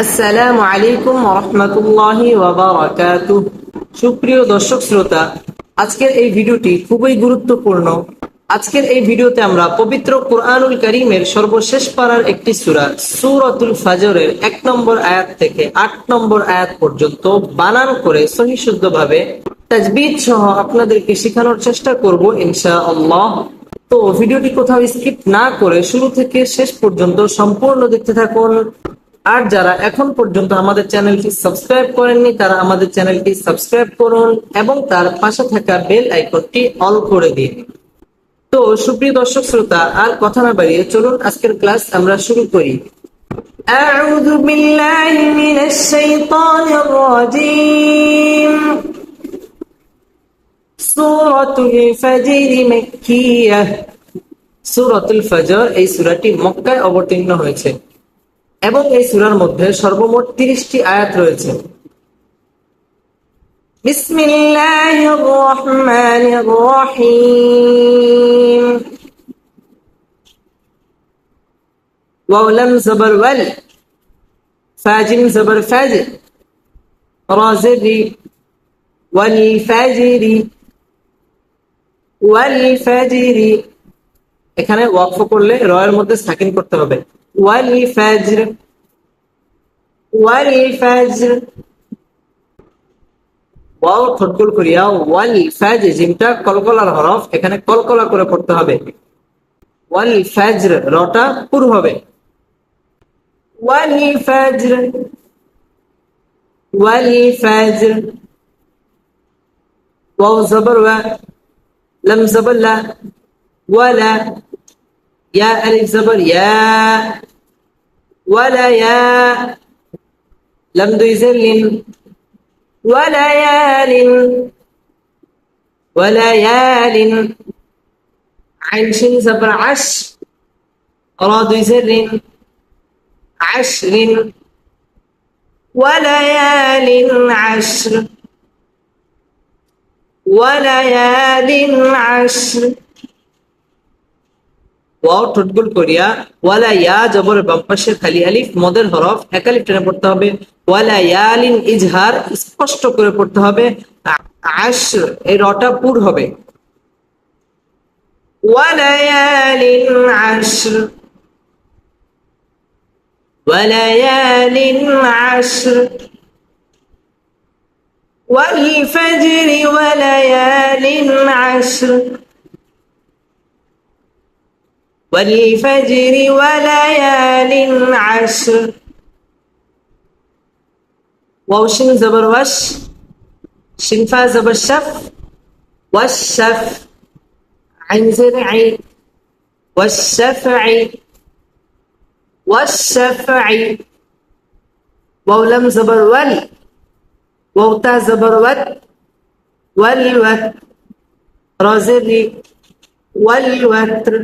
আসসালামু আলাইকুম ওয়া রাহমাতুল্লাহি ওয়া বারাকাতুহু। সুপ্রিয় দর্শক শ্রোতা, আজকের এই ভিডিওটি খুবই গুরুত্বপূর্ণ। আজকের এই ভিডিওতে আমরা পবিত্র কুরআনুল কারীমের সর্বশেষ পারার একটি সূরা সূরাতুল ফাজরের 1 নম্বর আয়াত থেকে 8 নম্বর আয়াত পর্যন্ত বানান করে সহিহ শুদ্ধভাবে তাজবিদ সহ আপনাদেরকে শেখানোর চেষ্টা করব ইনশাআল্লাহ। তো ভিডিওটি কোথাও স্কিপ না করে শুরু থেকে শেষ পর্যন্ত সম্পূর্ণ দেখতে থাকুন। আর যারা এখন পর্যন্ত আমাদের চ্যানেলটি সাবস্ক্রাইব করেননি তারা আমাদের চ্যানেলটি সাবস্ক্রাইব করুন এবং তার পাশে থাকা বেল আইকনটি অল করে দিন। তো সুপ্রিয় দর্শক শ্রোতা, আর কথা না বাড়িয়ে চলুন আজকের ক্লাস আমরা শুরু করি। আউযু বিল্লাহি মিনাশ শাইতানির রাজীম। সূরাতুল ফাজর মাক্কিয়াহ। সূরাতুল ফাজর এই সূরাটি মক্কায় অবতীর্ণ হয়েছে এবং এই সূরার মধ্যে সর্বমোট 30টি আয়াত রয়েছে। বিসমিল্লাহির রহমানির রহিম। ওয়াও লাম জবর ওয়াল, ফা জিম জবর ফাজ, রা জের রি, ওয়াল ফাজরি, ওয়াল ফাজরি। এখানে ওয়াকফ করলে র এর মধ্যে সাকিন করতে হবে। ওয়াল ফাজর, ওয়াল ফাজর। ওয়াও ঠোঁটগোল করিয়া ওয়াল ফাজর, জিমটা কলকলার হরফ, এখানে কলকলা করে পড়তে হবে। ওয়াল ফাজর, রটা পুর হবে। ওয়াল ফাজর, ওয়াল ফাজর। ওয়াও জবর ওয়া, লাম জবর লা, ওয়ালা। ইয়া আলিফ জবর ইয়া, ওয়ালা ইয়া। লাম দুই জের লিন, ওয়ালায়ালিন, ওয়ালায়ালিন। আইন শিন জবর আশ, রা দুই জের রিন, আশরিন, ওয়ালায়ালিন আশর, ওয়ালায়ালিন আশর। ওয়াও ঠোঁটগোল করিয়া ওয়ালা ইয়া জবর বাম পাশে খালি আলিফ মদের হরফ এক আলিফ টেনে পড়তে হবে। ওয়ালা ইয়ালিন ইজহার স্পষ্ট করে পড়তে হবে। আশর এই রটা পুর হবে। ওয়ালায়ালিন আশর, ওয়ালায়ালিন আশর। ওয়াল ফাজরি ওয়ালায়ালিন আশর, والفجر وليال عشر। واو شين زبر وش، شين فا زبر شف، والشف. عين زر عين، والشفع، والشفع. واو لم زبر ول، واو تا زبر ود، والوت. را زر والوتر،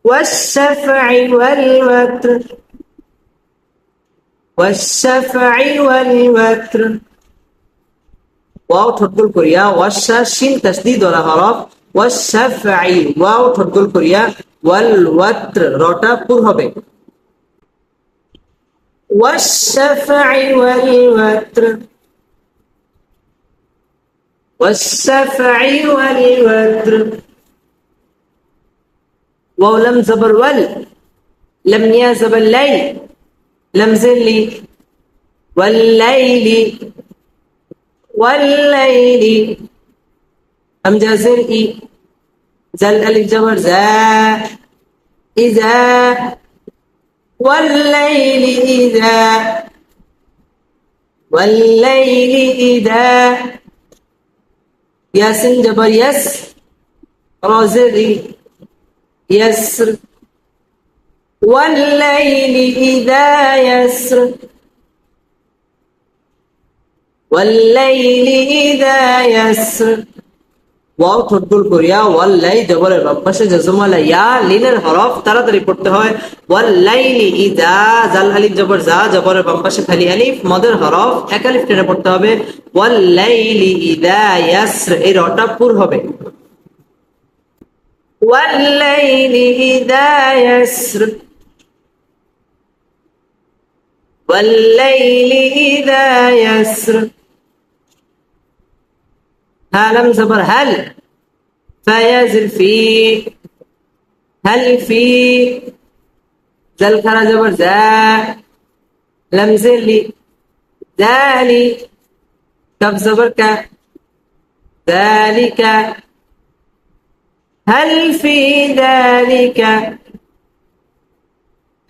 والشفع والوتر، والشفع والوتر। واو ঠোঁটগোল করিয়া ওয়াশা শিন তাসদীদ ওয়ালা হরফ, ওয়াশফাই ওয়াও ঠোঁটগোল করিয়া ওয়াল ওয়াত্র রটা পুর হবে। ওয়াশফাই ওয়াল ওয়াত্র, ওয়াশফাই ওয়াল ওয়াত্র। واو لم زبر ول، لم يا زبر لي، لم زلي، والليل، والليل. همزة زرئي، زل ألف جبر زا، إذا، والليل إذا، والليل إذا. ياسين جبر يس، را زرئي، يسر، والليل إذا يسر، والليل إذا يسر. ওয়াও ঠোঁটগোল করিয়া ওয়াল্লাই জবরের বাম পাশে জজমালা ইয়া লিনের হরফ তাড়াতাড়ি পড়তে হয়। ওয়াল্লাইলি ইযা, জাল আলিফ জবর জা, জবরের বাম পাশে খালি আলিফ মদের হরফ এক আলিফ টেনে পড়তে হবে। ওয়াল্লাইলি ইযা ইয়াসর এই রটা পুর হবে। والليل إذا يسر، والليل إذا يسر لم زبر هل فيزر في هل في زل خرا زبر زا لم زلي ذالي كف زبر ك ذلك هل في ذلك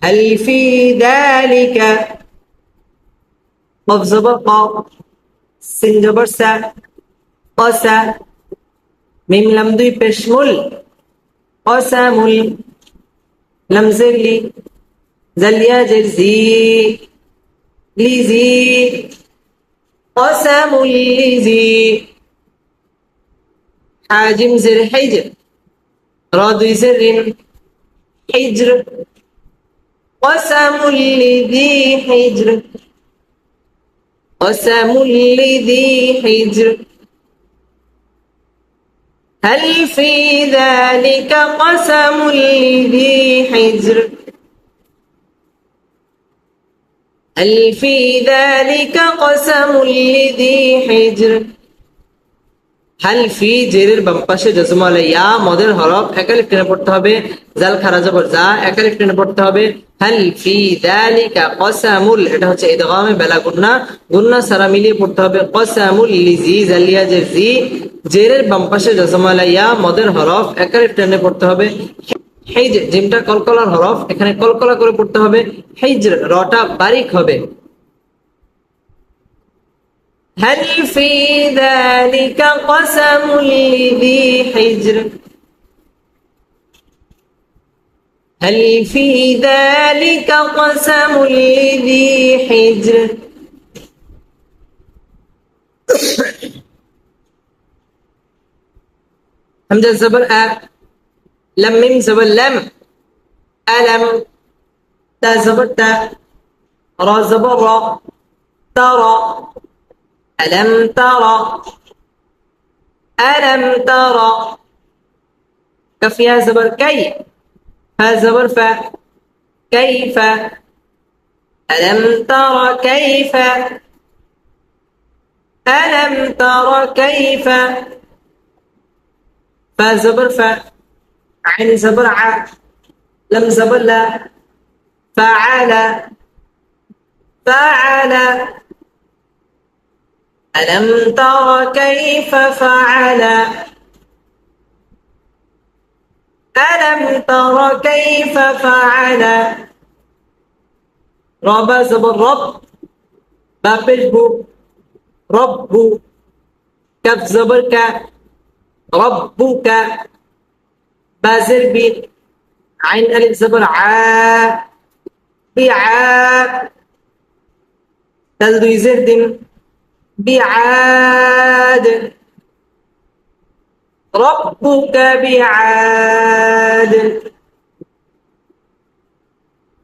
هل في ذلك قف زبر ق سين زبر سا قسا ميم لم دوي بشمل قسمل لم زلي زليا جرزي لزي قسم لزي حاجم زر حجر رادو زر حجر قسم لذي حجر قسم لذي حجر هل في ذلك قسم لذي حجر هل في ذلك قسم لذي حجر هل في জেরের বাম পাশে জজম আলা ইয়া মদের হরফ একালিফ টেনে পড়তে হবে জাল খারা জবর জা একালিফ টেনে পড়তে হবে হাল ফি যালিকা কসামুল এটা হচ্ছে ইদগামে বেলা গুন্না গুন্না সারা মিলিয়ে পড়তে হবে কসামুল লিজি জালিয়া জেরজি জেরের বাম পাশে জজম আলা ইয়া মদের হরফ একালিফ টেনে পড়তে হবে হিজর জিমটা কলকলার হরফ এখানে কলকলা করে পড়তে হবে হিজর রটা বারিক হবে هل في ذلك قسم لذي حجر هل في ذلك قسم لذي حجر همزة زبر أ لم ميم زبر لم ألم تا زبر تا را زبر را ترى ألم ترى ألم ترى كف يا زبر كي ها زبر فا كيف ألم ترى كيف ألم ترى كيف فا زبر فا عين زبر ع لم زبر لا فعل فعل ألم تر كيف فعل ألم تر كيف فعل رب زبر رب بابجب رب كف زبر ك ربك بازر بي عين ألف زبر ع بيع تلدو يزردم بعاد ربك بعاد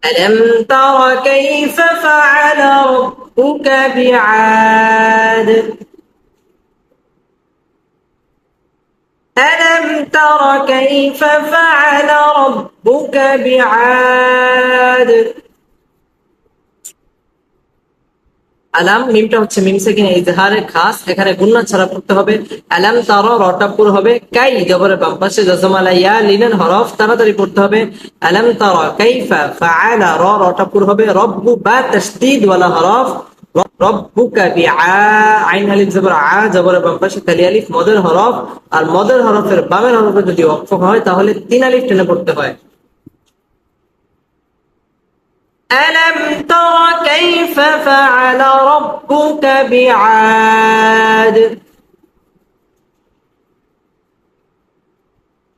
ألم تر كيف فعل ربك بعاد ألم تر كيف فعل ربك بعاد আলাম মিমটা হচ্ছে মিম সাকিন ইজহারের খাস এখানে গুন্না ছাড়া পড়তে হবে আলাম তারা রটা পুরো হবে কাই জবরের বাম পাশে জজম আলা ইয়া লিনের হরফ তাড়াতাড়ি পড়তে হবে আলাম তারা কাইফা ফাআলা রটা পুরো হবে রব্বু বা তাসদীদ ওয়ালা হরফ রব্বুকা বিআ আইন আলিফ জবর আ জবরের বাম পাশে তালি আলিফ মদের হরফ আর মদের হরফের বামের হরফে যদি ওয়াকফ হয় তাহলে তিন আলিফ টেনে পড়তে হয় ألم تر كيف فعل ربك بعاد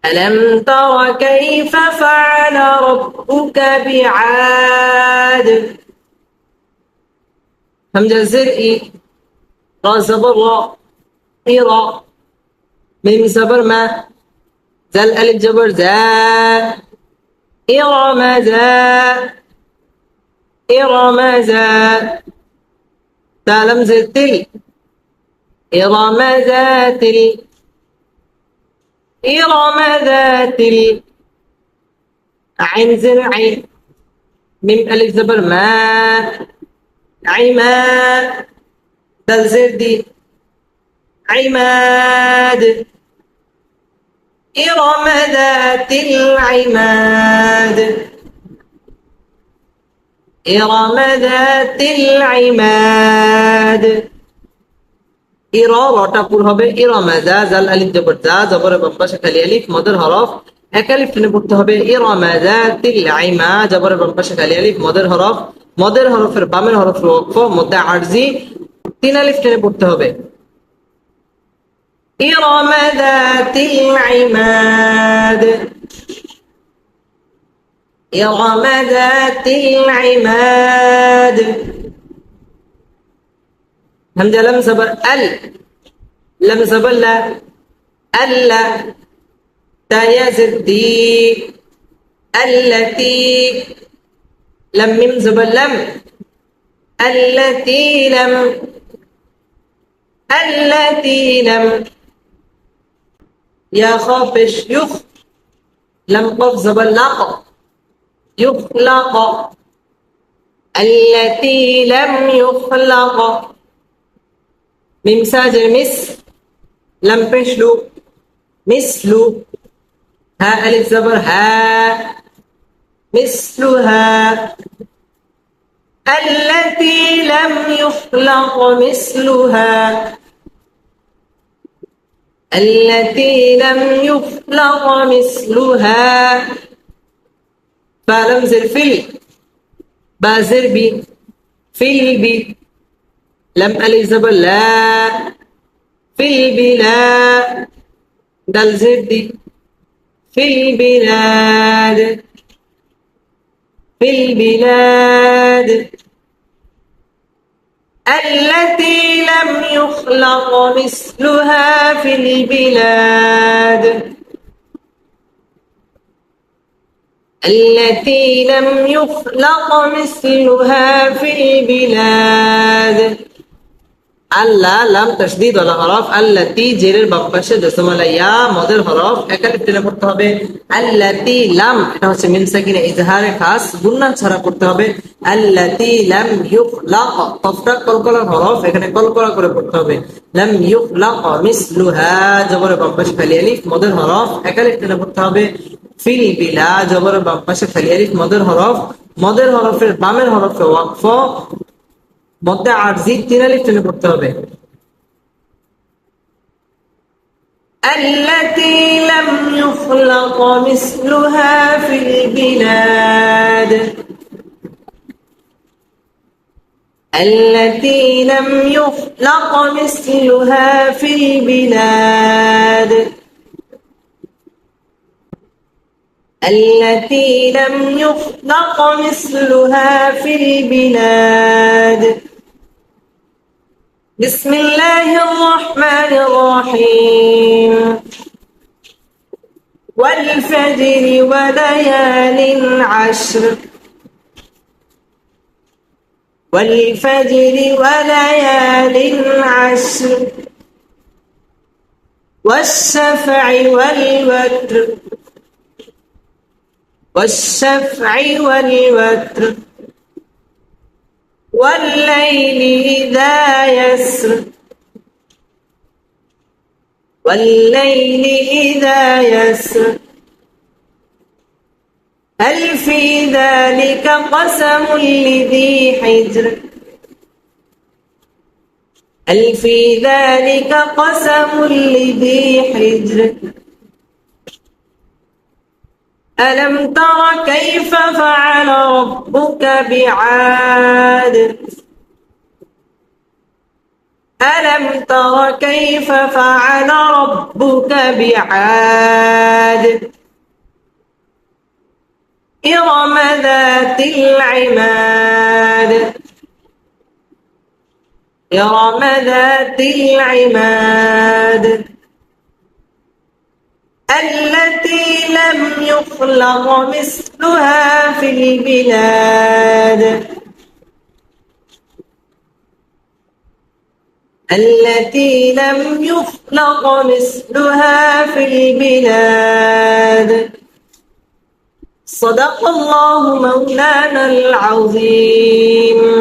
ألم تر كيف فعل ربك بعاد همزة زرئي را زبر را إرى ميم زبر ما زل ألف جبر ذا إرم ذا إرم ذات تالم زتل إرم ذات إرم ذات عين زرعي ميم ألف زبر ما عماد دال زير دي عماد إرم ذات العماد إرم ذات العماد রটা পুর হবে ইরমা যা জাল আলিফ জবর যা জবরের বাম পাশে খালি আলিফ মদের হরফ এক আলিফ টেনে পড়তে হবে ইরমা যাতিল আইমা জবরের বাম পাশে খালি আলিফ মদের হরফের বামের হরফ ওয়াকফ মধ্যে আরজি তিন আলিফ টেনে পড়তে হবে ইরমা যাতিল ইমাদ ইরমা যাতিল ইমাদ همزة لم زبر لم زبر لا ألا تايا زدي التي لم ميم زبر لم التي لم يا خافش لم قف زبر لاق يخلق التي لم يخلق ميم ساجر لم بشلو مثلو ها ألف زبر ها مثلها التي لم يخلق مثلها التي لم يخلق مثلها فلم زر بازر بي بي لم ألف زبر لا في البلاد دال زردي في البلاد التي لم يخلق مثلها في البلاد التي لم يخلق مثلها في البلاد আল্লাহ লাম তাসদীদ ওয়ালা হরফ আল্লাতি জেরের বাম পাশে জসমলা ইয়া মদের হরফ একালিফ টেনে পড়তে হবে আল্লাতি লাম এটা হচ্ছে মিম সাকিনা ইজহারে খাস গুন্না ছাড়া পড়তে হবে আল্লাতি লাম ইউখলাক কফটা কলকলার হরফ এখানে কলকলা করে পড়তে হবে লাম ইউখলাক মিসলুহা জবরের বাম পাশে খালি আলিফ মদের হরফ একালিফ টেনে পড়তে হবে ফিল বিলা জবরের বাম পাশে খালি আলিফ মদের হরফের বামের হরফে ওয়াকফ মধ্যে আরজি তিন আলিফ টেনে পড়তে হবে التي لم يخلق مثلها في البلاد التي لم يخلق مثلها في البلاد التي لم يخلق مثلها في البلاد بسم الله الرحمن الرحيم والفجر وليال عشر والفجر وليال عشر والشفع والوتر والليل إذا يسر هل في ذلك قسم لذي حجر ألم تر كيف فعل ربك بعاد ألم تر كيف فعل ربك بعاد إرم ذات العماد التي لم يخلق مثلها في البلاد صدق الله مولانا العظيم